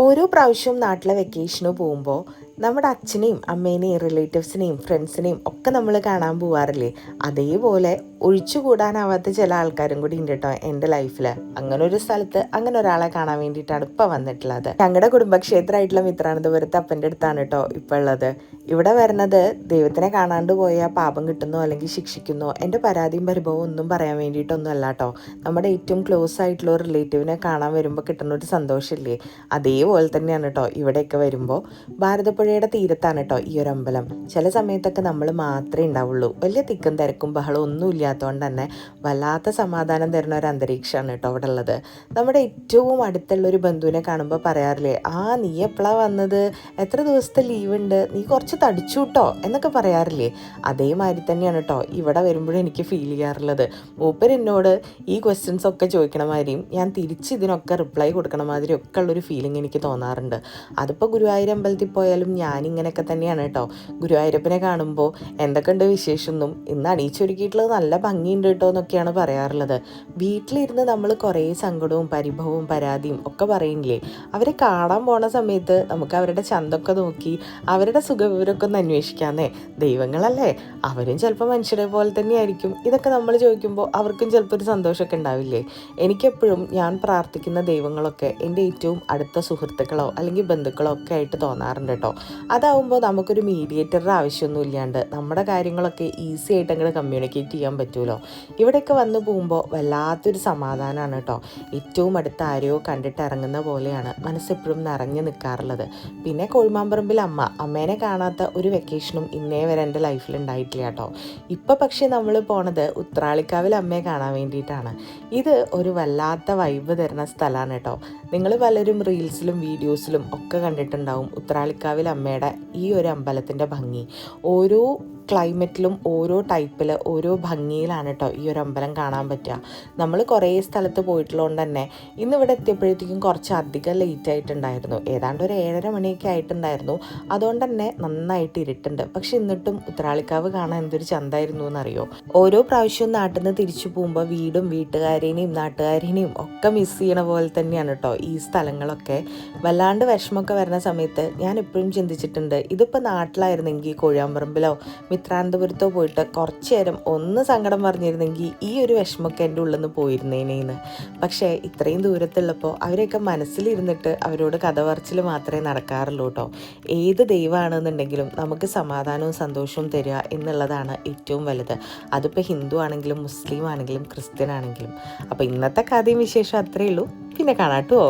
ഓരോ പ്രാവശ്യവും നാട്ടിലെ വെക്കേഷന് പോകുമ്പോൾ നമ്മുടെ അച്ഛനെയും അമ്മേനെയും റിലേറ്റീവ്സിനെയും ഫ്രണ്ട്സിനെയും ഒക്കെ നമ്മൾ കാണാൻ പോവാറില്ലേ? അതേപോലെ ഒഴിച്ചുകൂടാനാവാത്ത ചില ആൾക്കാരും കൂടി ഉണ്ട് കേട്ടോ എൻ്റെ ലൈഫിൽ. അങ്ങനെ ഒരു സ്ഥലത്ത് അങ്ങനെ ഒരാളെ കാണാൻ വേണ്ടിയിട്ടാണ് ഇപ്പം വന്നിട്ടുള്ളത്. ഞങ്ങളുടെ കുടുംബക്ഷേത്രമായിട്ടുള്ള മിത്രാനന്തപുരത്ത് അപ്പൻ്റെ അടുത്താണ് കേട്ടോ ഇപ്പം ഉള്ളത്. ഇവിടെ വരുന്നത് ദൈവത്തിനെ കാണാണ്ട് പോയാൽ പാപം കിട്ടുന്നോ അല്ലെങ്കിൽ ശിക്ഷിക്കുന്നോ എൻ്റെ പരാതിയും പരിഭവവും ഒന്നും പറയാൻ വേണ്ടിയിട്ടൊന്നും അല്ല കേട്ടോ. നമ്മുടെ ഏറ്റവും ക്ലോസ് ആയിട്ടുള്ള ഒരു റിലേറ്റീവിനെ കാണാൻ വരുമ്പോൾ കിട്ടുന്ന ഒരു സന്തോഷമില്ലേ, അതേപോലെ തന്നെയാണ് കേട്ടോ ഇവിടെയൊക്കെ വരുമ്പോൾ. ഭാരതപ്പുഴയുടെ തീരത്താണ് കേട്ടോ ഈ ഒരു അമ്പലം. ചില സമയത്തൊക്കെ നമ്മൾ മാത്രമേ ഉണ്ടാവുള്ളൂ. വലിയ തിക്കും തിരക്കും ബഹളം ഒന്നും ഇല്ലാത്തതുകൊണ്ട് തന്നെ വല്ലാത്ത സമാധാനം തരുന്ന ഒരു അന്തരീക്ഷമാണ് കേട്ടോ അവിടെ ഉള്ളത്. നമ്മുടെ ഏറ്റവും അടുത്തുള്ളൊരു ബന്ധുവിനെ കാണുമ്പോൾ പറയാറില്ലേ, നീ എപ്പോഴാണ് വന്നത്, എത്ര ദിവസത്തെ ലീവ് ഉണ്ട്, നീ കുറച്ച് തടിച്ചു കേട്ടോ എന്നൊക്കെ പറയാറില്ലേ? അതേമാതിരി തന്നെയാണ് കേട്ടോ ഇവിടെ വരുമ്പോഴും എനിക്ക് ഫീൽ ചെയ്യാറുള്ളത്. മൂപ്പർ എന്നോട് ഈ ക്വസ്റ്റ്യൻസ് ഒക്കെ ചോദിക്കണ മാതിരിയും ഞാൻ തിരിച്ച് ഇതിനൊക്കെ റിപ്ലൈ കൊടുക്കണ മാതിരി ഒക്കെ ഉള്ളൊരു ഫീലിംഗ് എനിക്ക് തോന്നാറുണ്ട്. അതിപ്പോൾ ഗുരുവായൂർ അമ്പലത്തിൽ പോയാലും ഞാനിങ്ങനെയൊക്കെ തന്നെയാണ് കേട്ടോ. ഗുരുവായൂരപ്പനെ കാണുമ്പോൾ എന്തൊക്കെയുണ്ട് വിശേഷമൊന്നും, ഇന്ന് അണിയിച്ചൊരുക്കിയിട്ടുള്ളത് നല്ല ഭംഗിയുണ്ട് കേട്ടോ എന്നൊക്കെയാണ് പറയാറുള്ളത്. വീട്ടിലിരുന്ന് നമ്മൾ കുറേ സങ്കടവും പരിഭവവും പരാതിയും ഒക്കെ പറയില്ലേ, അവരെ കാണാൻ പോണ സമയത്ത് നമുക്ക് അവരുടെ ചന്തൊക്കെ നോക്കി അവരുടെ സുഖവിവരമൊക്കെ ഒന്ന് അന്വേഷിക്കാന്നേ. ദൈവങ്ങളല്ലേ, അവരും ചിലപ്പോൾ മനുഷ്യരെ പോലെ തന്നെയായിരിക്കും. ഇതൊക്കെ നമ്മൾ ചോദിക്കുമ്പോൾ അവർക്കും ചിലപ്പോൾ ഒരു സന്തോഷമൊക്കെ ഉണ്ടാവില്ലേ? എനിക്കെപ്പോഴും ഞാൻ പ്രാർത്ഥിക്കുന്ന ദൈവങ്ങളൊക്കെ എൻ്റെ ഏറ്റവും അടുത്ത സുഹൃത്തുക്കളോ അല്ലെങ്കിൽ ബന്ധുക്കളോ ഒക്കെ ആയിട്ട് തോന്നാറുണ്ട് കേട്ടോ. അതാവുമ്പോൾ നമുക്കൊരു മീഡിയേറ്ററുടെ ആവശ്യമൊന്നും ഇല്ലാണ്ട് നമ്മുടെ കാര്യങ്ങളൊക്കെ ഈസി ആയിട്ട് അങ്ങോട്ട് കമ്മ്യൂണിക്കേറ്റ് ചെയ്യാൻ പറ്റുമല്ലോ. ഇവിടെയൊക്കെ വന്നു പോകുമ്പോൾ വല്ലാത്തൊരു സമാധാനമാണ് കേട്ടോ. ഏറ്റവും അടുത്ത ആരെയോ കണ്ടിട്ട് ഇറങ്ങുന്ന പോലെയാണ് മനസ്സെപ്പോഴും നിറഞ്ഞു നിൽക്കാറുള്ളത്. പിന്നെ കോഴിമാമ്പറമ്പിൽ അമ്മേനെ കാണാത്ത ഒരു വെക്കേഷനും ഇന്നേ വരെ എൻ്റെ ലൈഫിൽ ഉണ്ടായിട്ടില്ല കേട്ടോ. ഇപ്പോൾ പക്ഷേ നമ്മൾ പോണത് ഉത്രാളിക്കാവിൽ അമ്മയെ കാണാൻ വേണ്ടിയിട്ടാണ്. ഇത് ഒരു വല്ലാത്ത വൈബ് തരുന്ന സ്ഥലമാണ് കേട്ടോ. നിങ്ങൾ പലരും റീൽസിലും വീഡിയോസിലും ഒക്കെ കണ്ടിട്ടുണ്ടാവും ഉത്രാളിക്കാവിൽ അമ്മയുടെ ഈ ഒരു അമ്പലത്തിൻ്റെ ഭംഗി. ഓരോ ക്ലൈമറ്റിലും ഓരോ ടൈപ്പിൽ ഓരോ ഭംഗിയിലാണ് കേട്ടോ ഈ ഒരു അമ്പലം കാണാൻ പറ്റുക. നമ്മൾ കുറേ സ്ഥലത്ത് പോയിട്ടുള്ളതുകൊണ്ട് തന്നെ ഇന്നിവിടെ എത്തിയപ്പോഴത്തേക്കും കുറച്ച് അധികം ലേറ്റ് ആയിട്ടുണ്ടായിരുന്നു. ഏതാണ്ട് ഒരു 7:30 മണിയൊക്കെ ആയിട്ടുണ്ടായിരുന്നു. അതുകൊണ്ട് തന്നെ നന്നായിട്ട് ഇരുട്ടുണ്ട്. പക്ഷെ എന്നിട്ടും ഉത്രാളിക്കാവ് കാണാൻ എന്തൊരു ചന്തായിരുന്നു എന്നറിയോ. ഓരോ പ്രാവശ്യവും നാട്ടിൽ നിന്ന് തിരിച്ചു പോകുമ്പോൾ വീടും വീട്ടുകാരേനെയും നാട്ടുകാരേനെയും ഒക്കെ മിസ് ചെയ്യണ പോലെ തന്നെയാണ് കേട്ടോ ഈ സ്ഥലങ്ങളൊക്കെ. വല്ലാണ്ട് വിഷമമൊക്കെ വരുന്ന സമയത്ത് ഞാൻ എപ്പോഴും ചിന്തിച്ചിട്ടുണ്ട്, ഇതിപ്പോൾ നാട്ടിലായിരുന്നെങ്കിൽ കോഴിയാമ്പറമ്പിലോ മിത്രാനന്തപുരത്തോ പോയിട്ട് കുറച്ച് നേരം ഒന്ന് സങ്കടം പറഞ്ഞിരുന്നെങ്കിൽ ഈ ഒരു വിഷമമൊക്കെ എൻ്റെ ഉള്ളിൽ നിന്ന് പോയിരുന്നേനേന്ന്. പക്ഷേ ഇത്രയും ദൂരത്തുള്ളപ്പോൾ അവരെയൊക്കെ മനസ്സിലിരുന്നിട്ട് അവരോട് കഥ പറച്ചിൽ മാത്രമേ നടക്കാറുള്ളൂ കേട്ടോ. ഏത് ദൈവമാണെന്നുണ്ടെങ്കിലും നമുക്ക് സമാധാനവും സന്തോഷവും തരിക എന്നുള്ളതാണ് ഏറ്റവും വലുത്. അതിപ്പോൾ ഹിന്ദു ആണെങ്കിലും മുസ്ലിം ആണെങ്കിലും ക്രിസ്ത്യൻ ആണെങ്കിലും. അപ്പോൾ ഇന്നത്തെ കഥയും വിശേഷം അത്രയേ ഉള്ളൂ. പിന്നെ കാണാട്ടോ.